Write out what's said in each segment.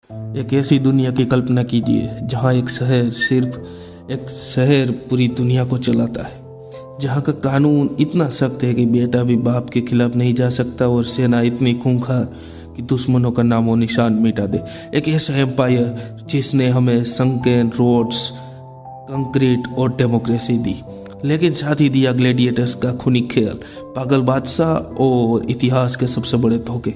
एक ऐसी दुनिया की कल्पना कीजिए जहाँ एक शहर सिर्फ एक शहर पूरी दुनिया को चलाता है, जहाँ का कानून इतना सख्त है कि बेटा भी बाप के खिलाफ नहीं जा सकता और सेना इतनी खूंखार कि दुश्मनों का नामो निशान मिटा दे। एक ऐसा एम्पायर जिसने हमें संकेन रोड्स, कंक्रीट और डेमोक्रेसी दी, लेकिन साथ ही दिया ग्लैडिएटर्स का खूनी खेल, पागल बादशाह और इतिहास के सबसे बड़े धोखे।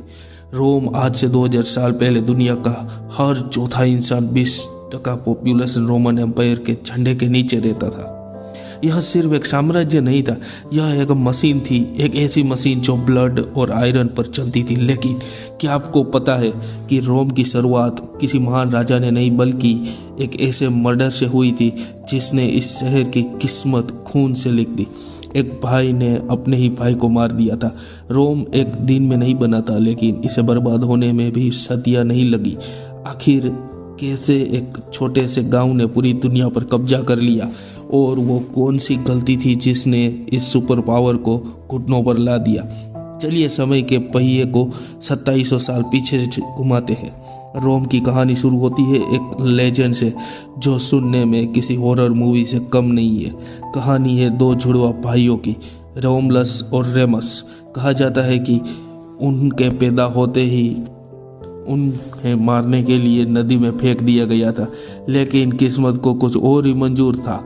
रोम आज से 2000 साल पहले दुनिया का हर चौथा इंसान 20% पॉपुलेशन रोमन एम्पायर के झंडे के नीचे रहता था। यह सिर्फ एक साम्राज्य नहीं था, यह एक मशीन थी, एक ऐसी मशीन जो ब्लड और आयरन पर चलती थी। लेकिन क्या आपको पता है कि रोम की शुरुआत किसी महान राजा ने नहीं बल्कि एक ऐसे मर्डर से हुई थी जिसने इस शहर की किस्मत खून से लिख दी। एक भाई ने अपने ही भाई को मार दिया था। रोम एक दिन में नहीं बना था, लेकिन इसे बर्बाद होने में भी सदियां नहीं लगी। आखिर कैसे एक छोटे से गांव ने पूरी दुनिया पर कब्जा कर लिया, और वो कौन सी गलती थी जिसने इस सुपर पावर को घुटनों पर ला दिया। चलिए समय के पहिए को 2700 साल पीछे घुमाते हैं। रोम की कहानी शुरू होती है एक लेजेंड से जो सुनने में किसी हॉरर मूवी से कम नहीं है। कहानी है दो जुड़वा भाइयों की, रोमुलस और रेमस। कहा जाता है कि उनके पैदा होते ही उन्हें मारने के लिए नदी में फेंक दिया गया था, लेकिन किस्मत को कुछ और ही मंजूर था।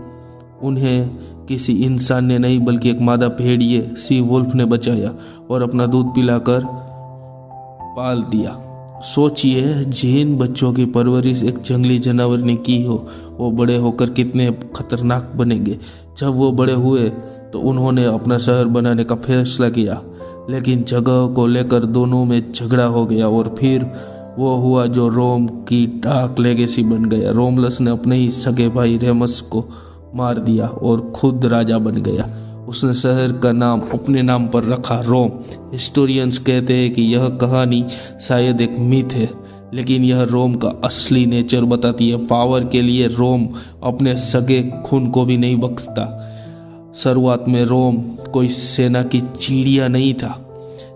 उन्हें किसी इंसान ने नहीं बल्कि एक मादा भेड़िए सी वुल्फ ने बचाया और अपना दूध पिलाकर पाल दिया। सोचिए, जिन बच्चों की परवरिश एक जंगली जानवर ने की हो, वो बड़े होकर कितने खतरनाक बनेंगे। जब वो बड़े हुए तो उन्होंने अपना शहर बनाने का फैसला किया, लेकिन जगह को लेकर दोनों में झगड़ा हो गया और फिर वो हुआ जो रोम की डार्क लेगेसी बन गया। रोमुलस ने अपने ही सगे भाई रेमस को मार दिया और खुद राजा बन गया। उसने शहर का नाम अपने नाम पर रखा, रोम। हिस्टोरियंस कहते हैं कि यह कहानी शायद एक मिथ है, लेकिन यह रोम का असली नेचर बताती है। पावर के लिए रोम अपने सगे खून को भी नहीं बख्शता। शुरुआत में रोम कोई सेना की चिड़िया नहीं था,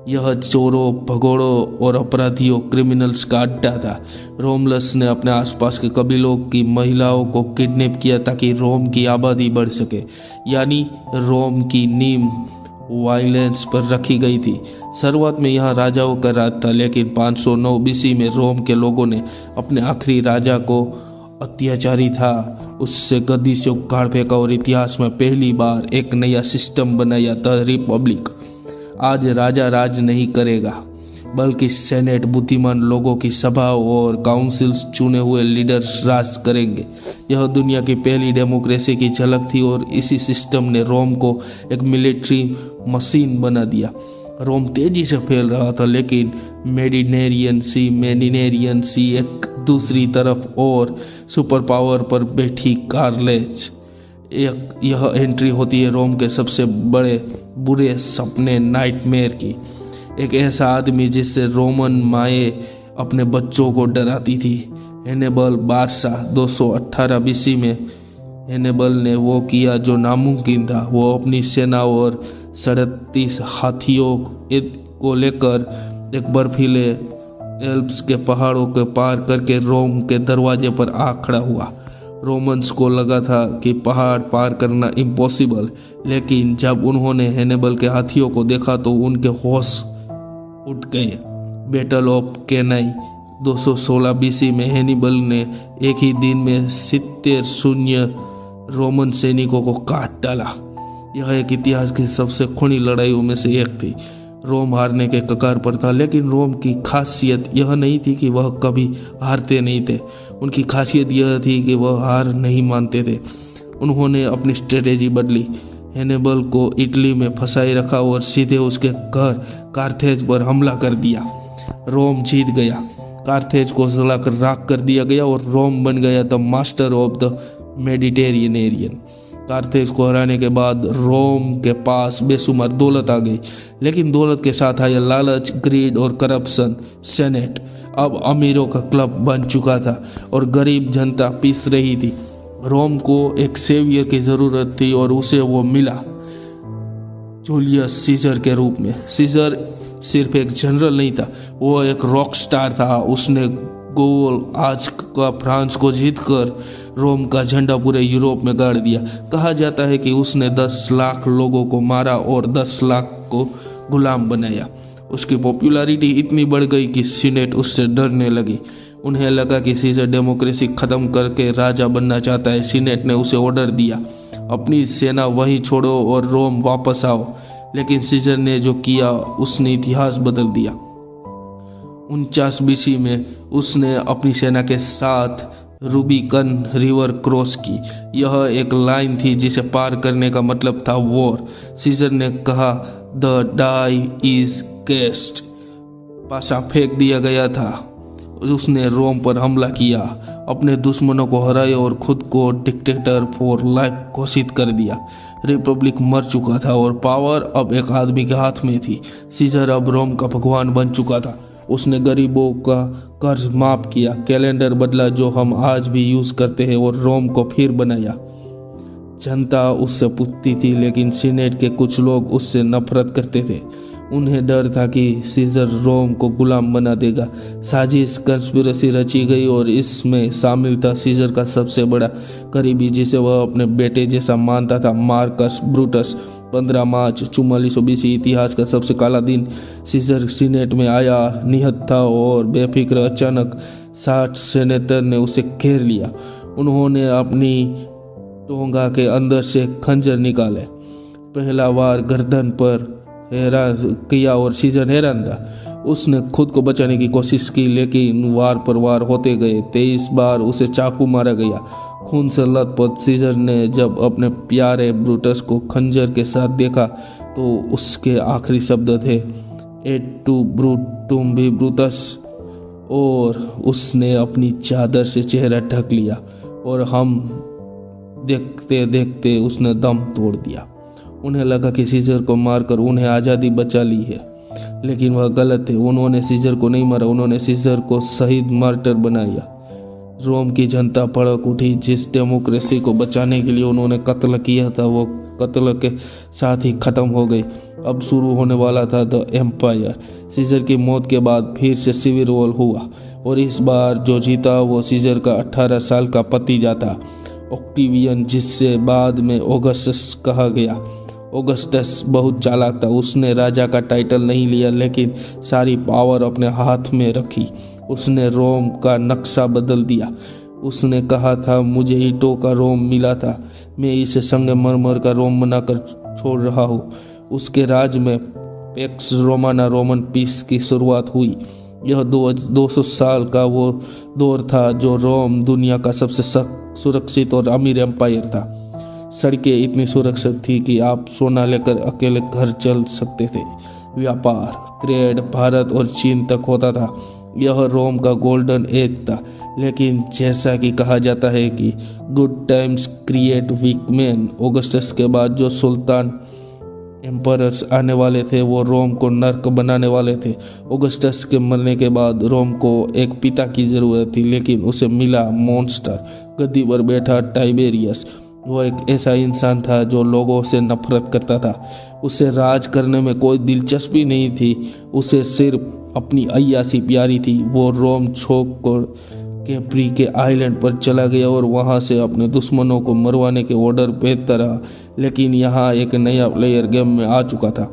यह चोरों, भगोड़ों और अपराधियों, क्रिमिनल्स का अड्डा था। रोमुलस ने अपने आसपास के कबीलों की महिलाओं को किडनैप किया ताकि रोम की आबादी बढ़ सके, यानी रोम की नींव वायलेंस पर रखी गई थी। शुरुआत में यहाँ राजाओं का राज था, लेकिन 509 बीसी में रोम के लोगों ने अपने आखिरी राजा को अत्याचारी था उससे गद्दी से उखाड़ फेंका और इतिहास में पहली बार एक नया सिस्टम बनाया, द रिपब्लिक। आज राजा राज नहीं करेगा, बल्कि सेनेट बुद्धिमान लोगों की सभा और काउंसिल्स चुने हुए लीडर्स राज करेंगे। यह दुनिया की पहली डेमोक्रेसी की झलक थी और इसी सिस्टम ने रोम को एक मिलिट्री मशीन बना दिया। रोम तेजी से फैल रहा था, लेकिन मेडिटेरियन सी एक दूसरी तरफ और सुपर पावर पर बैठी कार्लेज। यह एंट्री होती है रोम के सबसे बड़े बुरे सपने, नाइटमेयर की। एक ऐसा आदमी जिससे रोमन माएँ अपने बच्चों को डराती थी, हैनिबल बादशाह। 218 बीसी में हैनिबल ने वो किया जो नामुमकिन था। वो अपनी सेना और 37 हाथियों को लेकर एक बर्फीले एल्प्स के पहाड़ों के पार करके रोम के दरवाजे पर आ खड़ा हुआ। रोमन्स को लगा था कि पहाड़ पार करना इम्पॉसिबल, लेकिन जब उन्होंने हैनिबल के हाथियों को देखा तो उनके होश उठ गए। बैटल ऑफ कैनाई 216 बीसी में हैनिबल ने एक ही दिन में 70 शून्य रोमन सैनिकों को काट डाला। यह एक इतिहास की सबसे खूनी लड़ाइयों में से एक थी। रोम हारने के कगार पर था, लेकिन रोम की खासियत यह नहीं थी कि वह कभी हारते नहीं थे। उनकी खासियत यह थी कि वह हार नहीं मानते थे। उन्होंने अपनी स्ट्रेटेजी बदली, हैनिबल को इटली में फंसाए रखा और सीधे उसके घर कार्थेज पर हमला कर दिया। रोम जीत गया, कार्थेज को जलाकर राख कर दिया गया और रोम बन गया the master of the Mediterranean. Carthage को हराने के बाद रोम के पास बेशुमार दौलत आ गई, लेकिन दौलत के साथ आया लालच, ग्रीड और करप्शन। सेनेट अब अमीरों का क्लब बन चुका था और गरीब जनता पीस रही थी। रोम को एक सेवियर की ज़रूरत थी और उसे वो मिला, जूलियस सीजर के रूप में। सीजर सिर्फ एक जनरल नहीं था, वो एक रॉक स्टार था। उसने गोल आज का फ्रांस को जीतकर रोम का झंडा पूरे यूरोप में गाड़ दिया। कहा जाता है कि उसने 10 लाख लोगों को मारा और 10 लाख को गुलाम बनाया। उसकी पॉपुलैरिटी इतनी बढ़ गई कि सीनेट उससे डरने लगी। उन्हें लगा कि सीजर डेमोक्रेसी खत्म करके राजा बनना चाहता है। सीनेट ने उसे ऑर्डर दिया, अपनी सेना वहीं छोड़ो और रोम वापस आओ। लेकिन सीजर ने जो किया उसने इतिहास बदल दिया। 49 BC में उसने अपनी सेना के साथ रूबिकन रिवर क्रॉस की। यह एक लाइन थी जिसे पार करने का मतलब था वॉर। सीजर ने कहा, द डाई इज कैस्ट। पासा फेंक दिया गया था। उसने रोम पर हमला किया, अपने दुश्मनों को हराया और खुद को डिक्टेटर फॉर लाइफ घोषित कर दिया। रिपब्लिक मर चुका था और पावर अब एक आदमी के हाथ में थी। सीजर अब रोम का भगवान बन चुका था। उसने गरीबों का कर्ज माफ किया, कैलेंडर बदला जो हम आज भी यूज करते हैं और रोम को फिर बनाया। जनता उससे पूछती थी, लेकिन सीनेट के कुछ लोग उससे नफरत करते थे। उन्हें डर था कि सीजर रोम को गुलाम बना देगा। साजिश कंस्पिरेसी रची गई और इसमें शामिल था सीजर का सबसे बड़ा करीबी, जिसे वह अपने बेटे जैसा मानता था, मार्कस ब्रूटस। 15 मार्च 4400 BC इतिहास का सबसे काला दिन। सीजर सीनेट में आया, निहत था और बेफिक्र। अचानक 60 सेनेटर ने उसे घेर लिया। उन्होंने अपनी टोंगा के अंदर से खंजर निकाले। पहला वार गर्दन पर हैरान किया और सीजर हैरान था। उसने खुद को बचाने की कोशिश की, लेकिन वार पर वार होते गए। 23 बार उसे चाकू मारा गया। खून से लथपथ सीजर ने जब अपने प्यारे ब्रूटस को खंजर के साथ देखा तो उसके आखिरी शब्द थे, एट टू ब्रूटुम भी ब्रूटस। और उसने अपनी चादर से चेहरा ढक लिया और हम देखते देखते उसने दम तोड़ दिया। उन्हें लगा कि सीजर को मारकर उन्हें आज़ादी बचा ली है, लेकिन वह गलत थे। उन्होंने सीजर को नहीं मारा, उन्होंने सीजर को शहीद मार्टर बनाया। रोम की जनता भड़क उठी। जिस डेमोक्रेसी को बचाने के लिए उन्होंने कत्ल किया था वो कत्ल के साथ ही खत्म हो गई। अब शुरू होने वाला था द एम्पायर। सीजर की मौत के बाद फिर से सिविल वॉर हुआ और इस बार जो जीता वो सीजर का 18 साल का भतीजा था, ऑक्टिवियन, जिससे बाद में ऑगस्टस कहा गया। ऑगस्टस बहुत चालाक था। उसने राजा का टाइटल नहीं लिया, लेकिन सारी पावर अपने हाथ में रखी। उसने रोम का नक्शा बदल दिया। उसने कहा था, मुझे ईंटों का रोम मिला था, मैं इसे संगमरमर का रोम बनाकर छोड़ रहा हूँ। उसके राज में पेक्स रोमाना रोमन पीस की शुरुआत हुई। यह 200 साल का वो दौर था जो रोम दुनिया का सबसे सुरक्षित और अमीर एम्पायर था। सड़कें इतनी सुरक्षित थी कि आप सोना लेकर अकेले घर चल सकते थे। व्यापार, ट्रेड भारत और चीन तक होता था। यह रोम का गोल्डन एज था। लेकिन जैसा कि कहा जाता है कि good times create weak man, Augustus के बाद जो सुल्तान एम्परर्स आने वाले थे वो रोम को नर्क बनाने वाले थे। ऑगस्टस के मरने के बाद रोम को एक पिता की जरूरत थी, लेकिन उसे मिला मॉन्स्टर। गद्दी पर बैठा टाइबेरियस। वो एक ऐसा इंसान था जो लोगों से नफरत करता था। उसे राज करने में कोई दिलचस्पी नहीं थी। उसे सिर्फ अपनी अय्यासी प्यारी थी। वो रोम छोड़ कर कैप्री के आइलैंड पर चला गया और वहाँ से अपने दुश्मनों को मरवाने के ऑर्डर भेजता रहा। लेकिन यहाँ एक नया प्लेयर गेम में आ चुका था,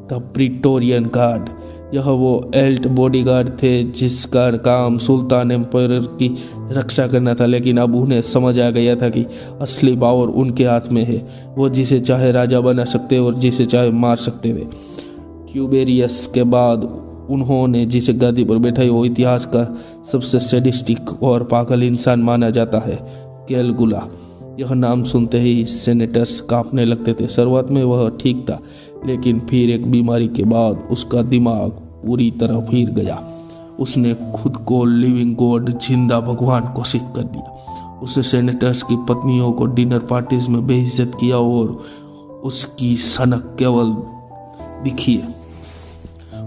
द प्रीटोरियन गार्ड। यह वो एल्ट बॉडीगार्ड थे जिसका काम सुल्तान एम्पायर की रक्षा करना था। लेकिन अब उन्हें समझ आ गया था कि असली पावर उनके हाथ में है। वो जिसे चाहे राजा बना सकते और जिसे चाहे मार सकते थे। ट्यूबेरियस के बाद उन्होंने जिसे गद्दी पर बैठाई वो इतिहास का सबसे सैडिस्टिक और पागल इंसान माना जाता है, कैलगुला। यह नाम सुनते ही सेनेटर्स कांपने लगते थे। शुरुआत में वह ठीक था, लेकिन फिर एक बीमारी के बाद उसका दिमाग पूरी तरह हिल गया। उसने खुद को लिविंग गॉड, जिंदा भगवान घोषित कर दिया। उसने सेनेटर्स की पत्नियों को डिनर पार्टीज में बेइज्जत किया और उसकी सनक केवल दिखी है।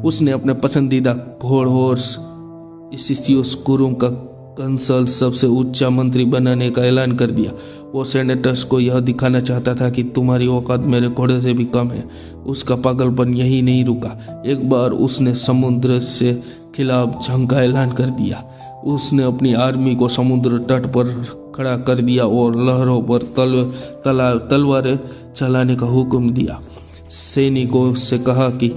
उसने अपने पसंदीदा घोड़ हॉर्स इसिसियोस कुरुम का कंसल सबसे ऊंचा मंत्री बनाने का ऐलान कर दिया। वो सेनेटर्स को यह दिखाना चाहता था कि तुम्हारी औकात मेरे घोड़े से भी कम है। उसका पागलपन यही नहीं रुका। एक बार उसने समुद्र से खिलाफ जंग का ऐलान कर दिया। उसने अपनी आर्मी को समुद्र तट पर खड़ा कर दिया और लहरों पर तलवारें चलाने का हुक्म दिया। सैनिकों से कहा कि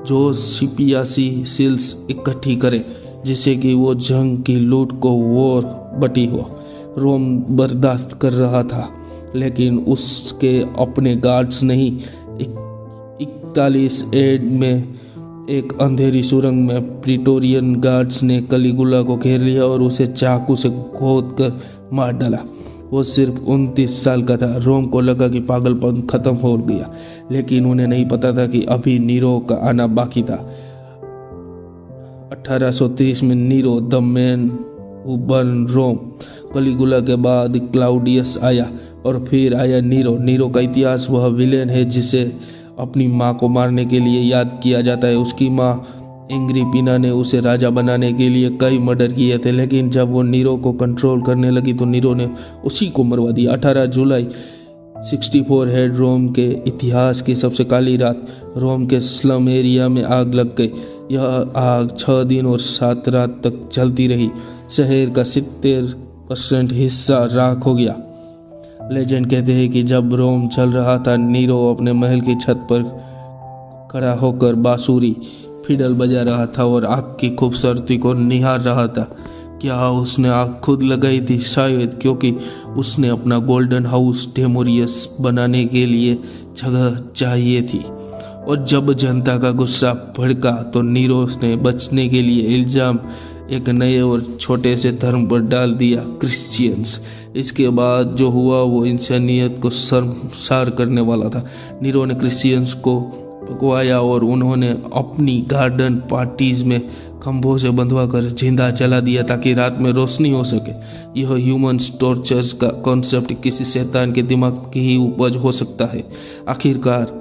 जो सिपियासी सिल्स इकट्ठी करें जिससे कि वो जंग की लूट को और बटी हो। रोम बर्दाश्त कर रहा था, लेकिन उसके अपने गार्ड्स नहीं। 41 एड में एक अंधेरी सुरंग में प्रिटोरियन गार्ड्स ने कलिगुला को घेर लिया और उसे चाकू से खोद कर मार डाला। वो सिर्फ 29 साल का था। रोम को लगा कि पागलपन खत्म हो गया, लेकिन उन्हें नहीं पता था कि अभी नीरो का आना बाकी था। 1830 में Nero the man who burn Rome. Caligula के बाद क्लाउडियस आया और फिर आया नीरो। नीरो का इतिहास वह विलेन है जिसे अपनी माँ को मारने के लिए याद किया जाता है। उसकी माँ एग्रिपिना ने उसे राजा बनाने के लिए कई मर्डर किए थे, लेकिन जब वो नीरो को कंट्रोल करने लगी तो नीरो ने उसी को मरवा दिया। 18 जुलाई 64 है रोम के इतिहास की सबसे काली रात। रोम के स्लम एरिया में आग लग गई। यह आग 6 दिन और 7 रात तक चलती रही। शहर का 70% हिस्सा राख हो गया। लेजेंड कहते हैं कि जब रोम चल रहा था, नीरो अपने महल की छत पर खड़ा होकर बांसुरी फिडल बजा रहा था और आग की खूबसूरती को निहार रहा था। क्या उसने आग खुद लगाई थी? शायद, क्योंकि उसने अपना गोल्डन हाउस डेमोरियस बनाने के लिए जगह चाहिए थी। और जब जनता का गुस्सा भड़का तो नीरो ने बचने के लिए इल्जाम एक नए और छोटे से धर्म पर डाल दिया, क्रिश्चियंस। इसके बाद जो हुआ वो इंसानियत को शर्मसार करने वाला था। नीरो ने क्रिश्चियंस को पकवाया और उन्होंने अपनी गार्डन पार्टीज में खंभों से बंधवा कर जिंदा जला दिया ताकि रात में रोशनी हो सके। यह ह्यूमन टॉर्चर्स का कॉन्सेप्ट किसी शैतान के दिमाग की ही उपज हो सकता है। आखिरकार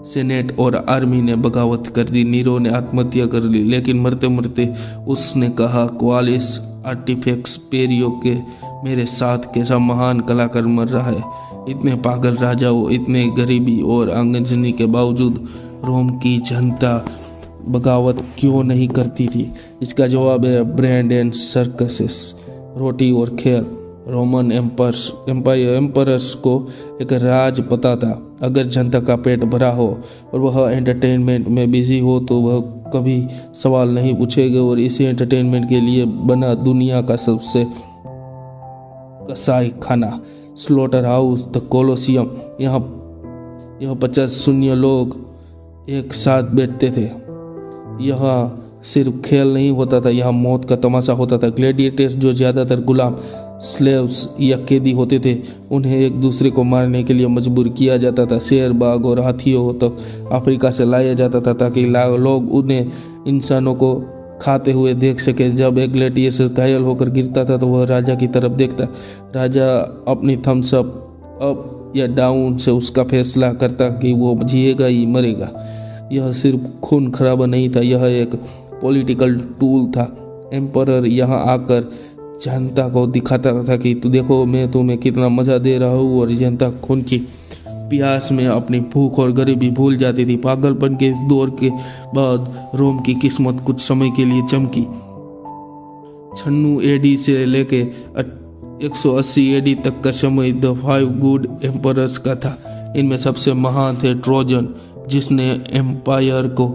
सेनेट और आर्मी ने बगावत कर दी। नीरो ने आत्महत्या कर ली, लेकिन मरते मरते उसने कहा, क्वालिस आर्टिफैक्ट्स पेरियो के मेरे साथ कैसा महान कलाकार मर रहा है। इतने पागल राजाओं, इतने गरीबी और आगजनी के बावजूद रोम की जनता बगावत क्यों नहीं करती थी? इसका जवाब है ब्रांड एंड सर्कसेस, रोटी और खेल। रोमन एम्परर्स को एक राज पता था, अगर जनता का पेट भरा हो और वह एंटरटेनमेंट में बिजी हो तो वह कभी सवाल नहीं पूछेगा। और इसी एंटरटेनमेंट के लिए बना दुनिया का सबसे कसाई खाना, स्लॉटर हाउस, द कोलोसियम। यहाँ 50 शून्य लोग एक साथ बैठते थे। यहाँ सिर्फ खेल नहीं होता था, यहाँ मौत का तमाशा होता था। ग्लैडिएटर्स, जो ज़्यादातर गुलाम, स्लेव्स या कैदी होते थे, उन्हें एक दूसरे को मारने के लिए मजबूर किया जाता था। शेर, बाघ और हाथियों तक अफ्रीका से लाया जाता था ताकि लोग उन्हें इंसानों को खाते हुए देख सके। जब एक ग्लैडिएटर घायल होकर गिरता था तो वह राजा की तरफ देखता। राजा अपनी थम्स अप या डाउन से उसका फैसला करता कि वो जिएगा या मरेगा। यह सिर्फ खून खराबा नहीं था, यह एक पॉलिटिकल टूल था। एम्परर यहाँ आकर जनता को दिखाता था कि तू देखो, मैं तुम्हें कितना मज़ा दे रहा हूँ, और जनता खून की प्यास में अपनी भूख और गरीबी भूल जाती थी। पागलपन के इस दौर के बाद रोम की किस्मत कुछ समय के लिए चमकी। 96 एडी से लेके 180 एडी तक का समय द 5 गुड एम्परर्स का था। इनमें सबसे महान थे ट्रोजन, जिसने एम्पायर को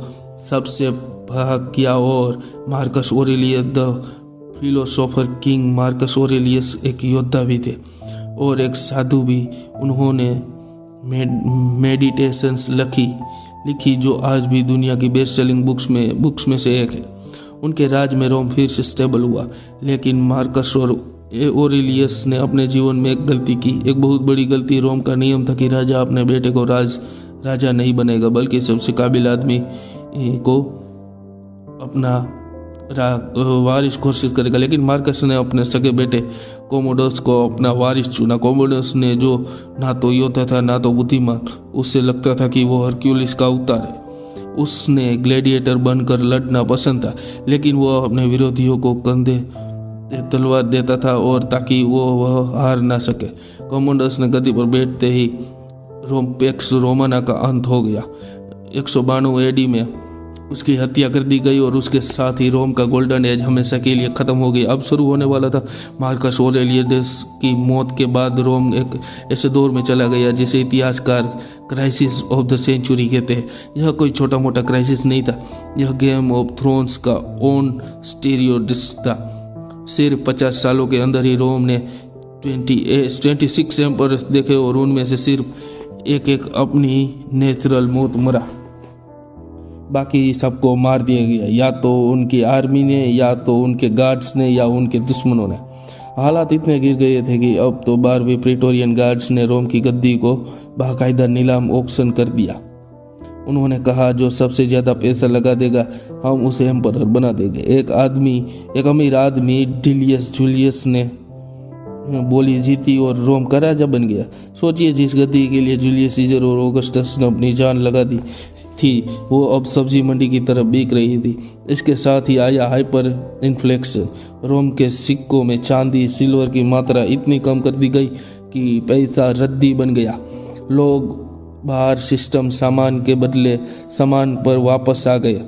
सबसे भाग किया, और Marcus Aurelius the philosopher. King Marcus Aurelius एक योद्धा भी थे और एक साधु भी। उन्होंने मेडिटेशंस लिखी जो आज भी दुनिया की बेस्ट सेलिंग बुक्स में से एक है। उनके राज में रोम फिर से स्टेबल हुआ, लेकिन मार्कस और ऑरेलियस ने अपने जीवन में एक गलती की, एक बहुत बड़ी गलती। रोम का नियम था कि राजा अपने बेटे को राजा नहीं बनेगा, बल्कि सबसे काबिल आदमी को अपना वारिस घोषित करेगा। लेकिन मार्कस ने अपने सगे बेटे कोमोडस को अपना वारिस चुना। कोमोडस ने, जो ना तो योद्धा था ना तो बुद्धिमान, उससे लगता था कि वो हरक्यूलिस का अवतार है। उसने ग्लैडिएटर बनकर लड़ना पसंद था, लेकिन वह अपने विरोधियों को कंधे तलवार देता था और ताकि वह हार ना सके। कोमोडस ने गद्दी पर बैठते ही पैक्स रोमाना का अंत हो गया। 192 एडी में उसकी हत्या कर दी गई और उसके साथ ही रोम का गोल्डन एज हमेशा के लिए ख़त्म हो गई। अब शुरू होने वाला था मार्कस ऑरेलियस की मौत के बाद रोम एक ऐसे दौर में चला गया जिसे इतिहासकार क्राइसिस ऑफ द सेंचुरी कहते हैं। यह कोई छोटा मोटा क्राइसिस नहीं था, यह गेम ऑफ थ्रोन्स का ओन स्टीरियोडिस था। सिर्फ 50 सालों के अंदर ही रोम ने 26 एम्पायर्स देखे और उनमें से सिर्फ एक अपनी नेचुरल मौत मरा, बाकी सबको मार दिया गया, या तो उनकी आर्मी ने, या तो उनके गार्ड्स ने, या उनके दुश्मनों ने। हालात इतने गिर गए थे कि अब तो 12वीं प्रीटोरियन गार्ड्स ने रोम की गद्दी को बाकायदा नीलाम ऑक्शन कर दिया। उन्होंने कहा जो सबसे ज़्यादा पैसा लगा देगा हम उसे एम्परर बना देंगे। एक अमीर आदमी डिलियस जूलियस ने बोली जीती और रोम का राजा बन गया। सोचिए, जिस गद्दी के लिए जूलियस सीजर और ऑगस्टस ने अपनी जान लगा दी थी वो अब सब्जी मंडी की तरफ बिक रही थी। इसके साथ ही आया हाइपर इन्फ्लेक्शन। रोम के सिक्कों में चांदी सिल्वर की मात्रा इतनी कम कर दी गई कि पैसा रद्दी बन गया। लोग बाहर सिस्टम सामान के बदले सामान पर वापस आ गए।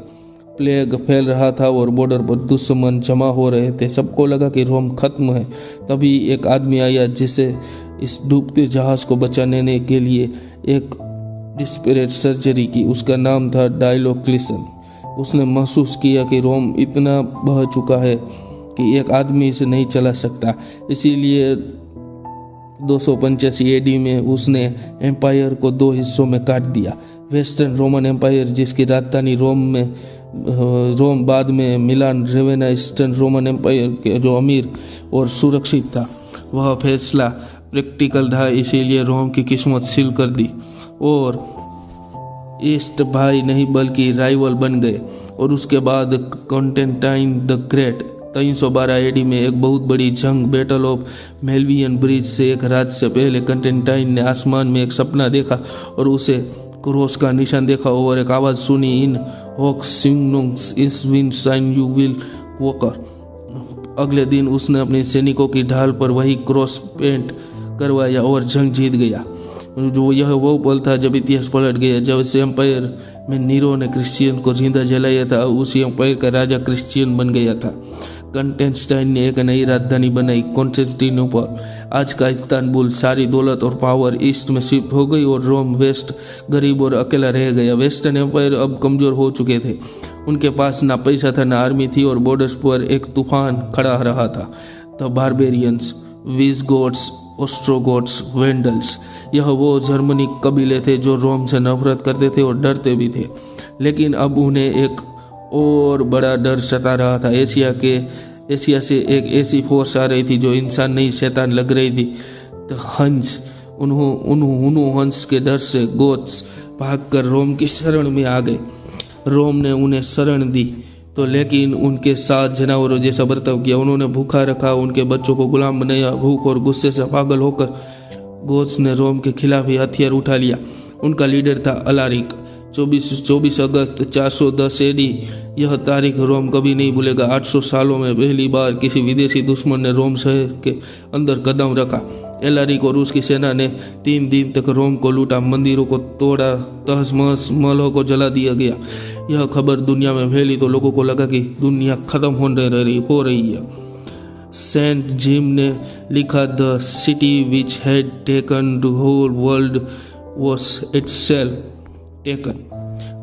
प्लेग फैल रहा था और बॉर्डर पर दुश्मन जमा हो रहे थे। सबको लगा कि रोम खत्म है। तभी एक आदमी आया जिसे इस डूबते जहाज को बचाने के लिए एक डिस्परेट सर्जरी की। उसका नाम था डायोक्लियन। उसने महसूस किया कि रोम इतना बह चुका है कि एक आदमी इसे नहीं चला सकता। इसीलिए 285 एडी में उसने एम्पायर को 2 हिस्सों में काट दिया। वेस्टर्न रोमन एम्पायर, जिसकी राजधानी रोम बाद में मिलान रेवेना, ईस्टर्न रोमन एम्पायर के जो अमीर और सुरक्षित था। वह फैसला प्रैक्टिकल था, इसीलिए रोम की किस्मत सील कर दी और ईस्ट भाई नहीं बल्कि राइवल बन गए। और उसके बाद कॉन्स्टेंटाइन द ग्रेट 312 एडी में एक बहुत बड़ी जंग, बैटल ऑफ मेल्वियन ब्रिज से एक रात से पहले कॉन्स्टेंटाइन ने आसमान में एक सपना देखा और उसे क्रॉस का निशान देखा और एक आवाज़ सुनी, इन हॉक सिंगनोंग्स इस विंड साइन यू विल वॉकर। अगले दिन उसने अपने सैनिकों की ढाल पर वही क्रॉस पेंट करवाया और जंग जीत गया। यह वो पल था जब इतिहास पलट गया। जब इस एम्पायर में नीरो ने क्रिश्चियन को जिंदा जलाया था, उसी एम्पायर का राजा क्रिश्चियन बन गया था। कॉन्स्टेंटाइन ने एक नई राजधानी बनाई, कॉन्स्टेंटिनोपल, आज का इस्तांबुल। सारी दौलत और पावर ईस्ट में शिफ्ट हो गई और रोम वेस्ट गरीब और अकेला रह गया। वेस्टर्न एम्पायर अब कमज़ोर हो चुके थे। उनके पास ना पैसा था, ना आर्मी थी और बॉर्डर्स पर एक तूफान खड़ा रहा था। द बारबेरियंस, विज़गॉथ्स, ऑस्ट्रोगॉथ्स, वेंडल्स, यह वो जर्मनी कबीले थे जो रोम से नफरत करते थे और डरते भी थे। लेकिन अब उन्हें एक और बड़ा डर सता रहा था। एशिया से एक ऐसी फोर्स आ रही थी जो इंसान नहीं शैतान लग रही थी। द हंस, उन्होंने हंस के डर से गोथ्स भागकर रोम की शरण में आ गए। रोम ने उन्हें शरण दी तो लेकिन उनके साथ जानवरों जैसा बर्ताव किया। उन्होंने भूखा रखा, उनके बच्चों को गुलाम बनाया। भूख और गुस्से से पागल होकर गोथ्स ने रोम के खिलाफ ही हथियार उठा लिया। उनका लीडर था अलारिक। 24 अगस्त 410 एडी। यह तारीख रोम कभी नहीं भूलेगा। 800 सालों में पहली बार किसी विदेशी दुश्मन ने रोम शहर के अंदर कदम रखा। एलारिक और उसकी सेना ने 3 दिन तक रोम को लूटा, मंदिरों को तोड़ा, तहस महस महलों को जला दिया गया। यह खबर दुनिया में फैली तो लोगों को लगा कि दुनिया खत्म हो रही है। सेंट जिम ने लिखा, the city which had taken the whole world was itself taken.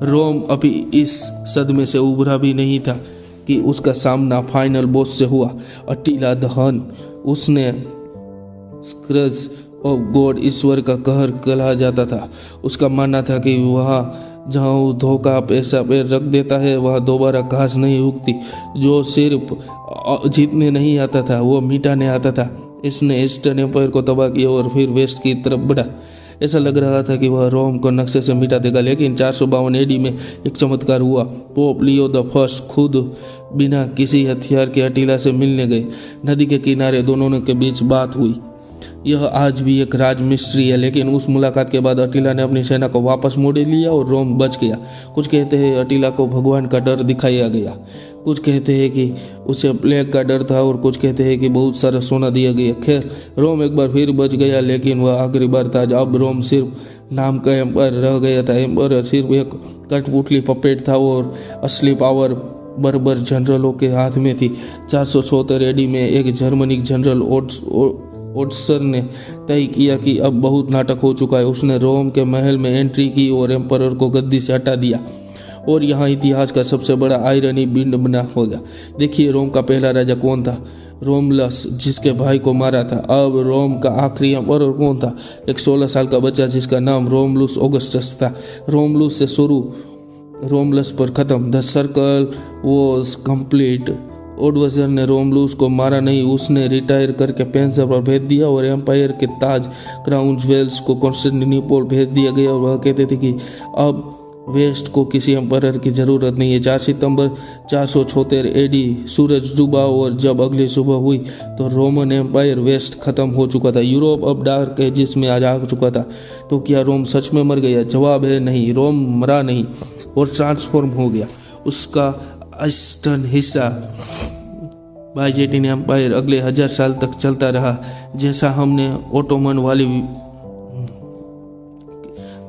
Rome अभी इस सदमे से उभरा भी नहीं था कि उसका सामना फाइनल बॉस से हुआ, अटीला द हन। उसने स्क्रज ऑफ गॉड, ईश्वर का कहर कहा जाता था। उसका मानना था कि वहाँ जहाँ वो धोखा पैसा पैर रख देता है वहाँ दोबारा घास नहीं उगती। जो सिर्फ जीतने नहीं आता था वो मिटाने आता था। इसने ईस्टर्न एम्पायर को तबाह किया और फिर वेस्ट की तरफ बढ़ा। ऐसा लग रहा था कि वह रोम को नक्शे से मिटा देगा। लेकिन 452 एडी में एक चमत्कार हुआ। पोप लियो द फर्स्ट खुद बिना किसी हथियार के अटीला से मिलने गए। नदी के किनारे दोनों के बीच बात हुई। यह आज भी एक राज मिस्ट्री है, लेकिन उस मुलाकात के बाद अटीला ने अपनी सेना को वापस मोड़ लिया और रोम बच गया। कुछ कहते हैं अटीला को भगवान का डर दिखाया गया, कुछ कहते हैं कि उसे प्लेग का डर था और कुछ कहते हैं कि बहुत सारा सोना दिया गया। खैर, रोम एक बार फिर बच गया, लेकिन वह आखिरी बार था। अब रोम सिर्फ नाम का एम्पायर रह गया था। एम्पायर सिर्फ एक कठपुतली पपेट था और असली पावर बर्बर जनरलों के हाथ में थी। 476 एडी में एक जर्मनिक जनरल ओट्सर ने तय किया कि अब बहुत नाटक हो चुका है। उसने रोम के महल में एंट्री की और एम्पायर को गद्दी से हटा दिया, और यहाँ इतिहास का सबसे बड़ा आयरनी बिंड बना हो गया। देखिए, रोम का पहला राजा कौन था? रोमलस, जिसके भाई को मारा था। अब रोम का आखिरी एम्पायर कौन था? एक 16 साल का बच्चा जिसका नाम रोमुलस ऑगस्टस था। रोमुलस से शुरू, रोमलस पर खत्म। The circle was complete. Odoacer ने रोमुलस को मारा नहीं, उसने रिटायर करके पेंशन पर भेज दिया और एम्पायर के ताज क्राउन ज्वेल्स को कॉन्स्टेंटिनोपल भेज दिया गया। और वह कहते थे कि अब वेस्ट को किसी एम्पायर की ज़रूरत नहीं है। 4 सितंबर 476 एडी सूरज डूबा और जब अगली सुबह हुई तो रोमन एम्पायर वेस्ट खत्म हो चुका था। यूरोप अब डार्क एजिस में आ चुका था। तो क्या रोम सच में मर गया? जवाब है नहीं, रोम मरा नहीं और ट्रांसफॉर्म हो गया। उसका ईस्टर्न हिस्सा बाइजेंटाइन एम्पायर अगले 1000 साल तक चलता रहा, जैसा हमने ओटोमन वाली।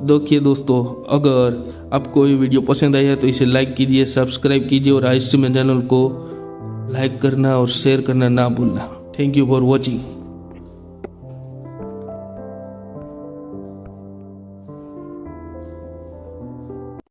देखिए दोस्तों, अगर आपको ये वीडियो पसंद आया तो इसे लाइक कीजिए, सब्सक्राइब कीजिए और हिस्ट्री में चैनल को लाइक करना और शेयर करना ना भूलना। Thank you for watching.